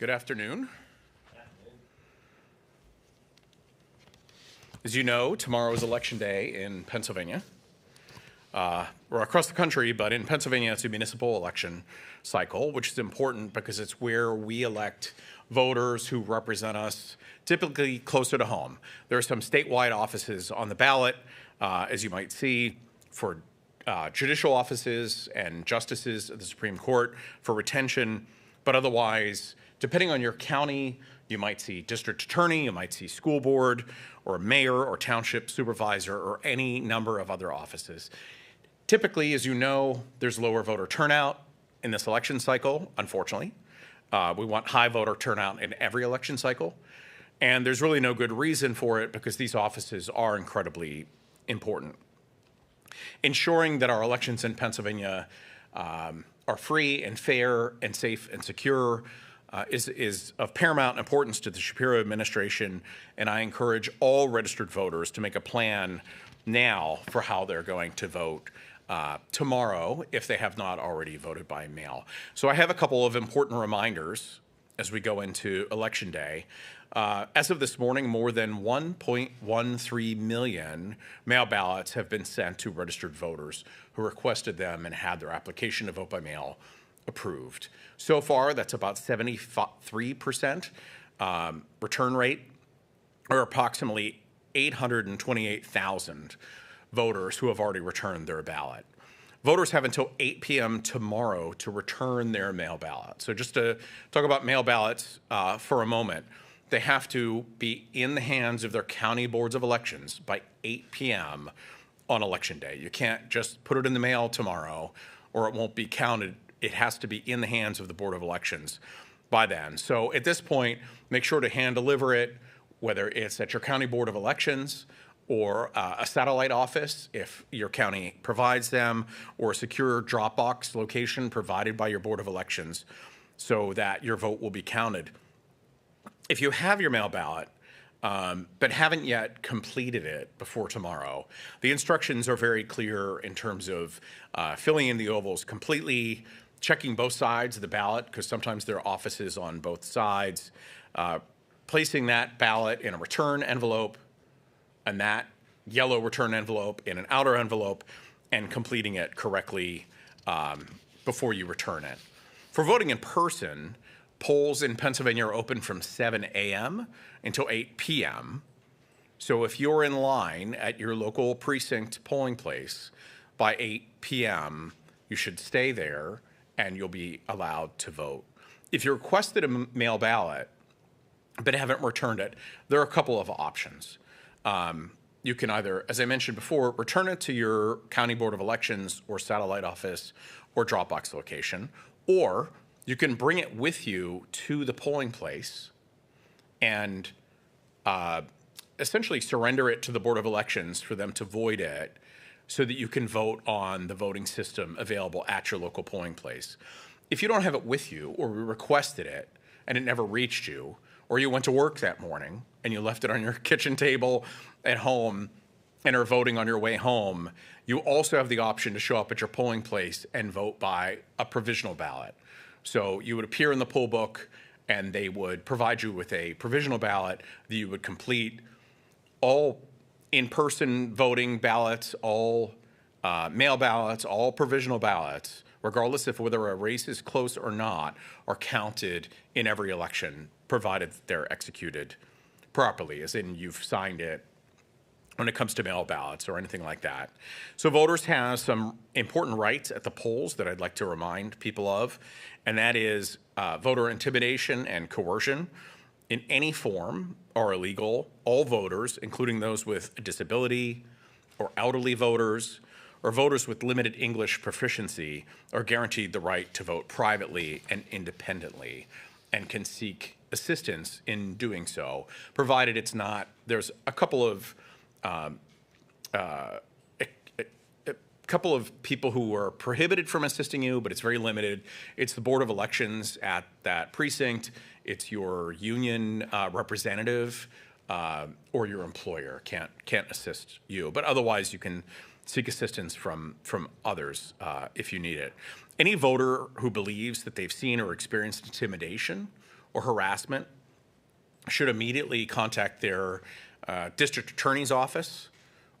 Good afternoon. As you know, tomorrow is Election Day in Pennsylvania. Or across the country, but in Pennsylvania, it's a municipal election cycle, which is important because it's where we elect voters who represent us typically closer to home. There are some statewide offices on the ballot, as you might see, for judicial offices and justices of the Supreme Court for retention, but otherwise, depending on your county, you might see district attorney, you might see school board, or mayor, or township supervisor, or any number of other offices. Typically, as you know, there's lower voter turnout in this election cycle, unfortunately. We want high voter turnout in every election cycle. And there's really no good reason for it because these offices are incredibly important. Ensuring that our elections in Pennsylvania are free and fair and safe and secure is of paramount importance to the Shapiro administration, and I encourage all registered voters to make a plan now for how they're going to vote tomorrow if they have not already voted by mail. So I have a couple of important reminders as we go into Election Day. As of this morning, more than 1.13 million mail ballots have been sent to registered voters who requested them and had their application to vote by mail approved. So far, that's about 73% return rate, or approximately 828,000 voters who have already returned their ballot. Voters have until 8 p.m. tomorrow to return their mail ballot. So just to talk about mail ballots for a moment, they have to be in the hands of their county boards of elections by 8 p.m. on Election Day. You can't just put it in the mail tomorrow or it won't be counted. It has to be in the hands of the Board of Elections by then. So at this point, make sure to hand deliver it, whether it's at your county board of elections or a satellite office if your county provides them, or a secure Dropbox location provided by your Board of Elections so that your vote will be counted. If you have your mail ballot, but haven't yet completed it before tomorrow, the instructions are very clear in terms of filling in the ovals completely, checking both sides of the ballot, because sometimes there are offices on both sides, placing that ballot in a return envelope, and that yellow return envelope in an outer envelope, and completing it correctly before you return it. For voting in person, polls in Pennsylvania are open from 7 a.m. until 8 p.m. So if you're in line at your local precinct polling place by 8 p.m., you should stay there and you'll be allowed to vote. If you requested a mail ballot but haven't returned it, there are a couple of options. You can either, as I mentioned before, return it to your county board of elections or satellite office or Dropbox location, or you can bring it with you to the polling place and essentially surrender it to the Board of Elections for them to void it so that you can vote on the voting system available at your local polling place. If you don't have it with you, or you requested it and it never reached you, or you went to work that morning and you left it on your kitchen table at home and are voting on your way home, you also have the option to show up at your polling place and vote by a provisional ballot. So you would appear in the poll book and they would provide you with a provisional ballot that you would complete. All in-person voting ballots, all mail ballots, all provisional ballots, regardless of whether a race is close or not, are counted in every election, provided they're executed properly, as in you've signed it when it comes to mail ballots or anything like that. So voters have some important rights at the polls that I'd like to remind people of, and that is voter intimidation and coercion in any form are illegal. All voters, including those with a disability or elderly voters or voters with limited English proficiency, are guaranteed the right to vote privately and independently and can seek assistance in doing so, provided it's not, there's a couple of people who are prohibited from assisting you, but it's very limited. It's the Board of Elections at that precinct. It's your union representative or your employer can't assist you. But otherwise, you can seek assistance from others if you need it. Any voter who believes that they've seen or experienced intimidation or harassment should immediately contact their district attorney's office,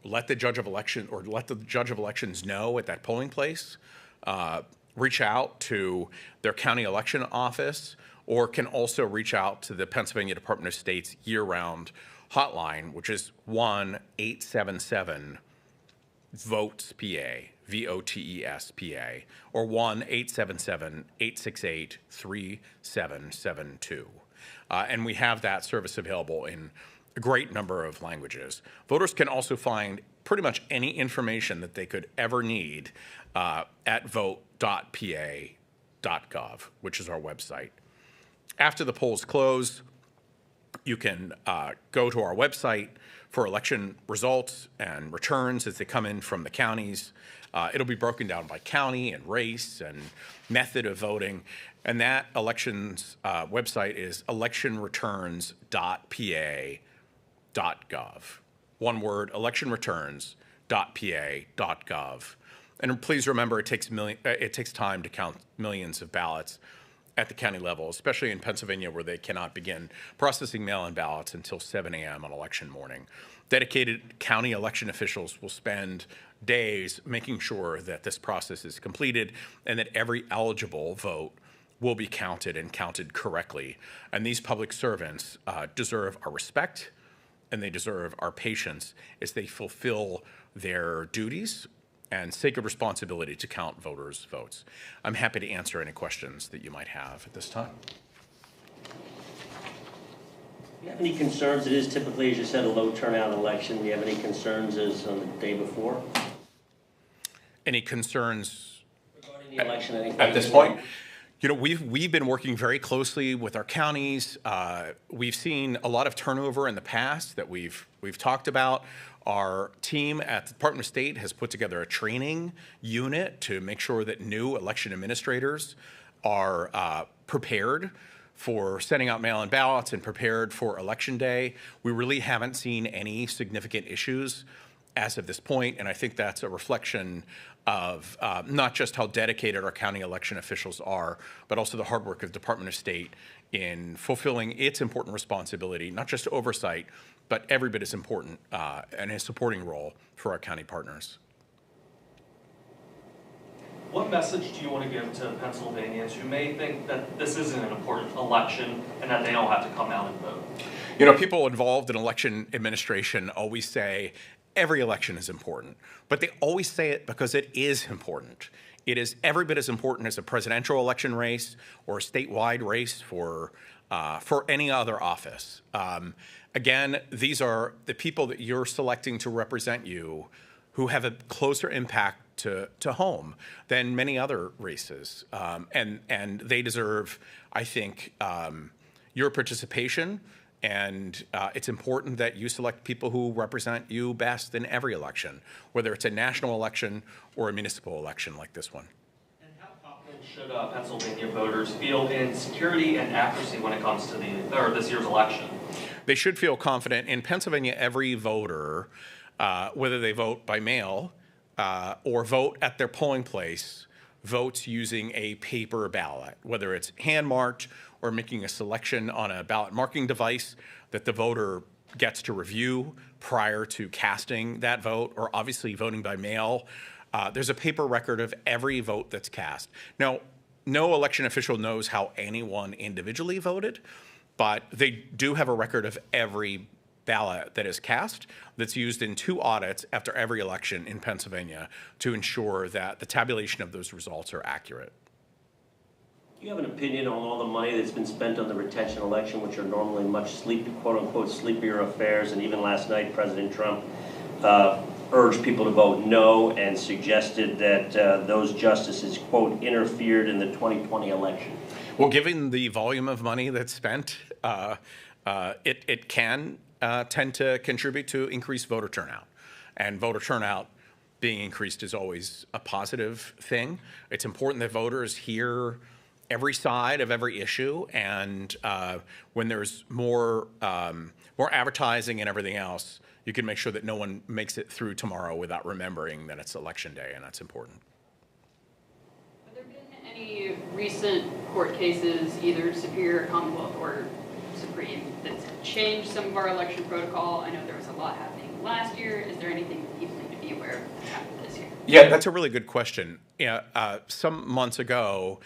let the judge of elections know at that polling place, reach out to their county election office, or can also reach out to the Pennsylvania Department of State's year-round hotline, which is 1-877-VOTES-PA, VOTES-PA, or 1-877-868-3772. And we have that service available in a great number of languages. Voters can also find pretty much any information that they could ever need at vote.pa.gov, which is our website. After the polls close, you can go to our website for election results and returns as they come in from the counties. It'll be broken down by county and race and method of voting. And that elections website is electionreturns.pa.gov. One word, electionreturns.pa.gov. And please remember, it takes time to count millions of ballots at the county level, especially in Pennsylvania, where they cannot begin processing mail-in ballots until 7 a.m. on election morning. Dedicated county election officials will spend days making sure that this process is completed and that every eligible vote will be counted and counted correctly. And these public servants deserve our respect, and they deserve our patience as they fulfill their duties and sacred responsibility to count voters' votes. I'm happy to answer any questions that you might have at this time. Do you have any concerns? It is typically, as you said, a low turnout election. Do you have any concerns as on the day before? Any concerns Regarding the election at this point? You know, we've been working very closely with our counties. We've seen a lot of turnover in the past that we've talked about. Our team at the Department of State has put together a training unit to make sure that new election administrators are prepared for sending out mail-in ballots and prepared for Election Day. We really haven't seen any significant issues as of this point, and I think that's a reflection of not just how dedicated our county election officials are, but also the hard work of the Department of State in fulfilling its important responsibility, not just oversight, but every bit as important and a supporting role for our county partners. What message do you want to give to Pennsylvanians who may think that this isn't an important election and that they don't have to come out and vote? You know, people involved in election administration always say every election is important, but they always say it because it is important. It is every bit as important as a presidential election race or a statewide race for any other office. Again, these are the people that you're selecting to represent you who have a closer impact to home than many other races. And they deserve, I think, your participation. And it's important that you select people who represent you best in every election, whether it's a national election or a municipal election like this one. And how confident should Pennsylvania voters feel in security and accuracy when it comes to this year's election? They should feel confident. In Pennsylvania, every voter, whether they vote by mail or vote at their polling place, votes using a paper ballot, whether it's hand-marked or making a selection on a ballot marking device that the voter gets to review prior to casting that vote, or obviously voting by mail. There's a paper record of every vote that's cast. Now, no election official knows how anyone individually voted, but they do have a record of every ballot that is cast that's used in 2 audits after every election in Pennsylvania to ensure that the tabulation of those results are accurate. Do you have an opinion on all the money that's been spent on the retention election, which are normally much quote-unquote sleepier affairs, and even last night President Trump urged people to vote no and suggested that those justices, quote, interfered in the 2020 election? Well, given the volume of money that's spent, it can tend to contribute to increased voter turnout. And voter turnout being increased is always a positive thing. It's important that voters hear every side of every issue, and when there's more advertising and everything else, you can make sure that no one makes it through tomorrow without remembering that it's Election Day, and that's important. Have there been any recent court cases, either Superior, Commonwealth, or Supreme, that's changed some of our election protocol? I know there was a lot happening last year. Is there anything that people need to be aware of that's happened this year? Yeah, that's a really good question. Yeah, some months ago,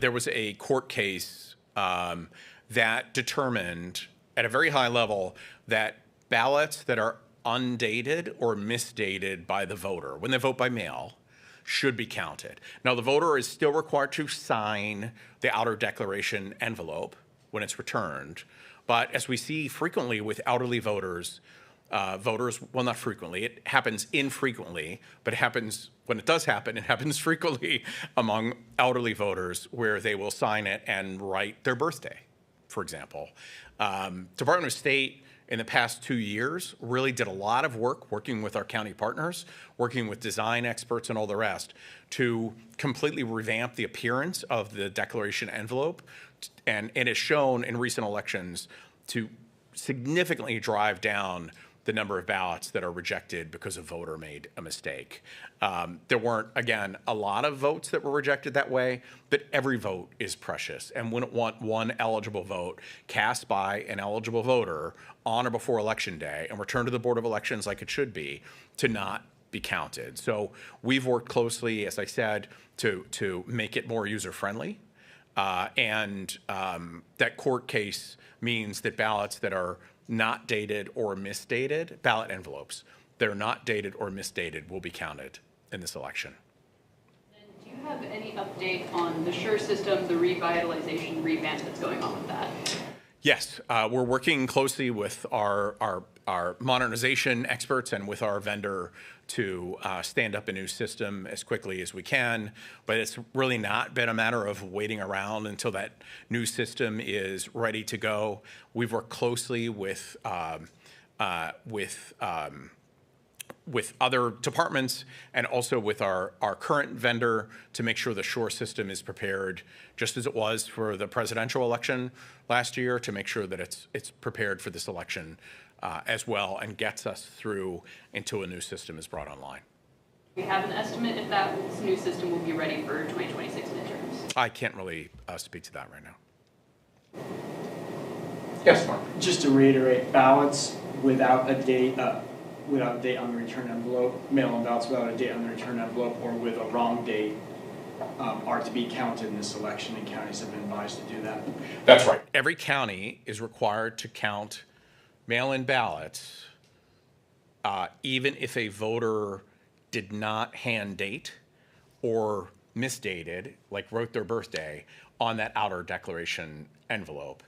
there was a court case that determined at a very high level that ballots that are undated or misdated by the voter when they vote by mail should be counted. Now, the voter is still required to sign the outer declaration envelope when it's returned, but as we see frequently with elderly voters, well, not frequently, it happens infrequently, but it happens, when it does happen, it happens frequently among elderly voters where they will sign it and write their birthday, for example. Department of State in the past 2 years really did a lot of work working with our county partners, working with design experts and all the rest to completely revamp the appearance of the declaration envelope. And it has shown in recent elections to significantly drive down the number of ballots that are rejected because a voter made a mistake. There weren't, again, a lot of votes that were rejected that way, but every vote is precious and wouldn't want one eligible vote cast by an eligible voter on or before Election Day and returned to the Board of Elections like it should be to not be counted. So we've worked closely, as I said, to make it more user-friendly. And that court case means that ballots that are not dated or misdated, ballot envelopes that are not dated or misdated will be counted in this election. And do you have any update on the SURE system, the revitalization revamp that's going on with that? Yes, we're working closely with our modernization experts and with our vendor to stand up a new system as quickly as we can. But it's really not been a matter of waiting around until that new system is ready to go. We've worked closely with other departments and also with our current vendor to make sure the SURE system is prepared just as it was for the presidential election last year, to make sure that it's prepared for this election as well and gets us through until a new system is brought online. Do we have an estimate if that new system will be ready for 2026 midterms? I can't really speak to that right now. Yes, Mark. Just to reiterate, ballots without a date on the return envelope, mail-in ballots without a date on the return envelope or with a wrong date are to be counted in this election, and counties have been advised to do that. That's right. Every county is required to count mail-in ballots even if a voter did not hand date or misdated, like wrote their birthday, on that outer declaration envelope.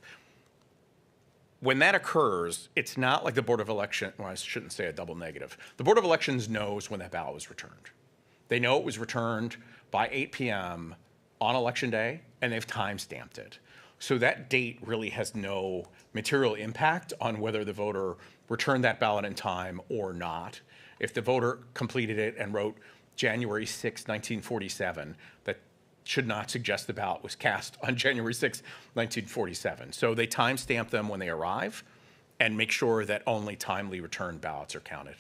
When that occurs, it's not like the Board of Elections, well, I shouldn't say a double negative. The Board of Elections knows when that ballot was returned. They know it was returned by 8 p.m. on Election Day, and they've time-stamped it. So that date really has no material impact on whether the voter returned that ballot in time or not. If the voter completed it and wrote January 6, 1947, that should not suggest the ballot was cast on January 6, 1947. So they time-stamp them when they arrive and make sure that only timely returned ballots are counted.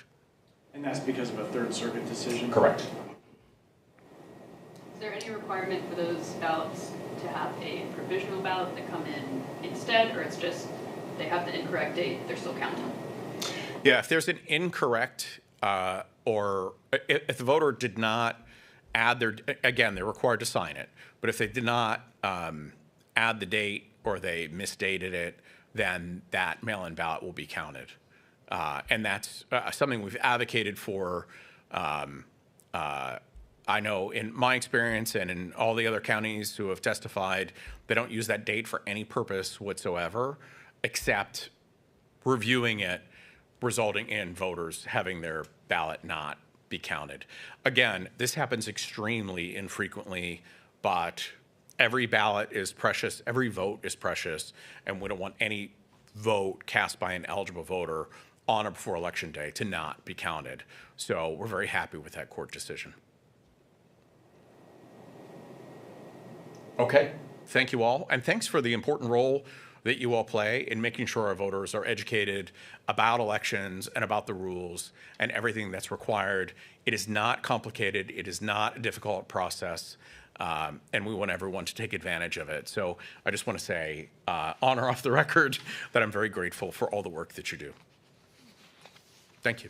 And that's because of a Third Circuit decision? Correct. Is there any requirement for those ballots to have a provisional ballot that come in instead, or it's just they have the incorrect date, they're still counting? Yeah, if there's an incorrect or if the voter did not add their, again, they're required to sign it, but if they did not add the date or they misdated it, then that mail-in ballot will be counted. And that's something we've advocated for. I know in my experience and in all the other counties who have testified, they don't use that date for any purpose whatsoever, except reviewing it, resulting in voters having their ballot not be counted. Again, this happens extremely infrequently, but every ballot is precious, every vote is precious, and we don't want any vote cast by an eligible voter on or before Election Day to not be counted. So we're very happy with that court decision. Okay, thank you all, and thanks for the important role that you all play in making sure our voters are educated about elections and about the rules and everything that's required. It is not complicated. It is not a difficult process. and we want everyone to take advantage of it. So I just want to say, on or off the record, that I'm very grateful for all the work that you do. Thank you.